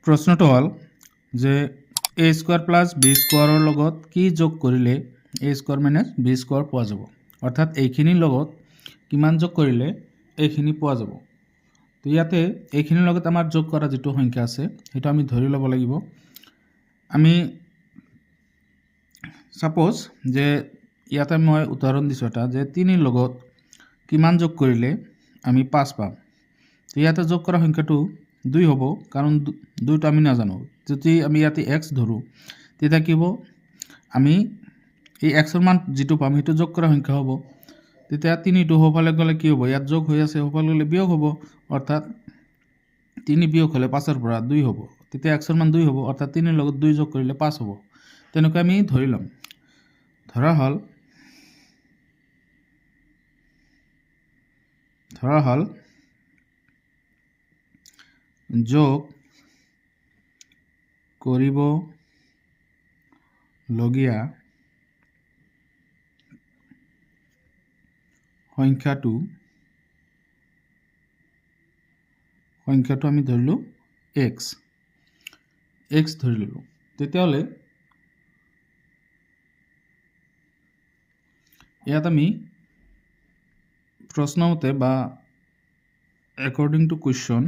প্ৰশ্নটো হ'ল যে a স্কোয়াৰ প্লাস b স্কোয়াৰৰ লগত কি যোগ কৰিলে a square minus b square পোৱা যাব অৰ্থাৎ এইখিনিৰ লগত কিমান যোগ কৰিলে এইখিনি পোৱা যাব তো ইয়াতে এইখিনিৰ লগত আমাৰ যোগ কৰা যেটো সংখ্যা আছে সেইটো আমি ধৰি ল'ব লাগিব আমি সাপোজ যে ইয়াতে মই উদাহৰণ দিছো এটা যে 3 ৰ লগত কিমান যোগ কৰিলে আমি 5 পাম তো ইয়াতে যোগ কৰা সংখ্যাটো 2 হ'ব কাৰণ 2টো আমি নাজানো যদি আমি ইয়াতে x ধৰো তেতিয়া কি হ'ব আমি এই x ৰ মান যেটো পাম হেতু যোগ কৰা সংখ্যা হ'ব তেতিয়া 3 টো হফালে গলে কি হ'ব ইয়াত যোগ হৈ আছে হফালে গলে বিয়োগ হ'ব অৰ্থাৎ 3 বিয়োগ হলে 5 ৰ পৰা 2 হ'ব তেতিয়া x ৰ মান 2 হ'ব অৰ্থাৎ 3 ৰ লগত 2 যোগ কৰিলে 5 হ'ব তেনেকৈ আমি ধৰি লম ধৰা হল যোগ কৰিব লগিয়া সংখ্যাটো আমি ধৰিলো x ধৰিলো তেতিয়ালে ইয়াত আমি প্ৰশ্নমতে বা according to question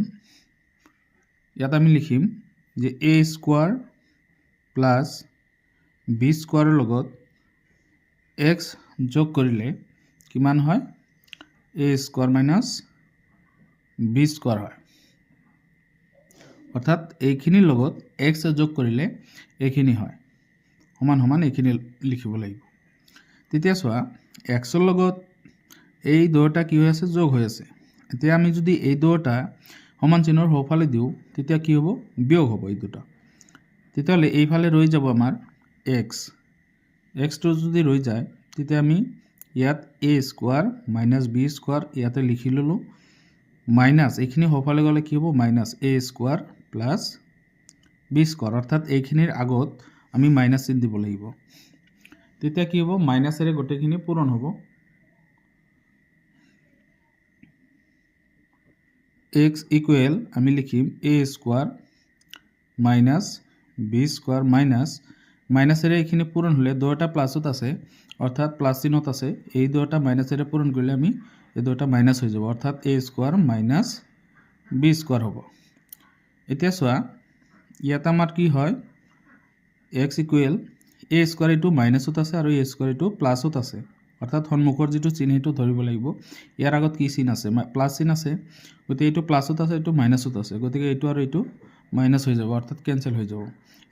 ইয়াত আমি লিখিম যে a স্কয়াৰ প্লাস b স্কয়াৰৰ লগত x যোগ কৰিলে কিমান হয় a square minus b square হয় অৰ্থাৎ এইখিনিৰ লগত x যোগ কৰিলে এইখিনি হয় সমান সমান এইখিনি লিখিব লাগিব তেতিয়া চোৱা x ৰ লগত এই দুটা কি হৈ আছে যোগ হৈ আছে এতিয়া আমি যদি এই দুটা সমান চিহ্নৰ হফালে দিও তেতিয়া কি হ'ব বিয়োগ হ'ব এই দুটা তেতিয়ালে এইফালে ৰৈ যাব আমাৰ x টো যদি ৰৈ যায় তেতিয়া আমি ইয়াত a square minus b square ইয়াতে লিখি ললো মাইনাস এইখিনি হফালে গলে কি হ'ব minus a square plus b square অৰ্থাৎ এইখিনিৰ আগত আমি মাইনাস চিন দিব লাগিব তেতিয়া কি হ'ব মাইনাসেৰে গটেখিনি পূৰণ হ'ব x ইকুৱেল আমি লিখিম a square minus b square মাইনাসেৰে এইখিনি পূৰণ হলে দুটা প্লাসত আছে অৰ্থাৎ প্লাস চিহ্নত আছে এই দুটা মাইনাসেৰে পূৰণ কৰিলে আমি এই দুটা মাইনাস হৈ যাব অৰ্থাৎ a square minus b square হ'ব এতিয়া চোৱা ইয়াত আমাৰ কি হয় x ইকুৱেল a স্কয়াৰ ইটো মাইনাসত আছে আৰু a স্কয়াৰ ইটো প্লাসত আছে অৰ্থাৎ সন্মুখৰ যেটো চিহ্নটো ধৰিব লাগিব ইয়াৰ আগত কি চিহ্ন আছে প্লাস চিহ্ন আছে গতি এইটো প্লাসত আছে এইটো মাইনাসত আছে গতিকে এইটো আৰু এইটো মাইনাস হৈ যাব অৰ্থাৎ ক্যান্সেল হৈ যাব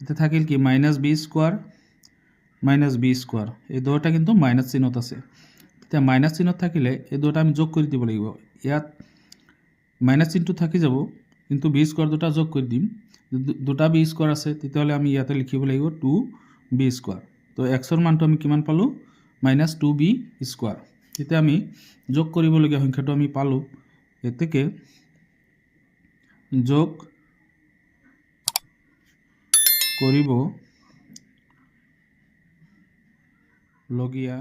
এটা থাকিল কি মাইনাস b স্কয়ার এই দুটা কিন্তু মাইনাস চিহ্নত আছে তেতিয়া মাইনাস চিহ্নত থাকিলে এই দুটা আমি যোগ কৰি দিব লাগিব ইয়াত মাইনাস চিহ্নটো থাকি যাব কিন্তু b স্কয়াৰ দুটা যোগ কৰি দিম দুটা b স্কয়ার আছে তেতিয়ালে আমি ইয়াতে লিখিব লাগিব 2b স্কয়ার তো x ৰ মানটো আমি কিমান পালো মাইনাস 2b স্কয়াৰ তেতিয়া আমি যোগ কৰিব লগিয়া সংখ্যাটো আমি পালো এতেকে যোগ কৰিব লগিয়া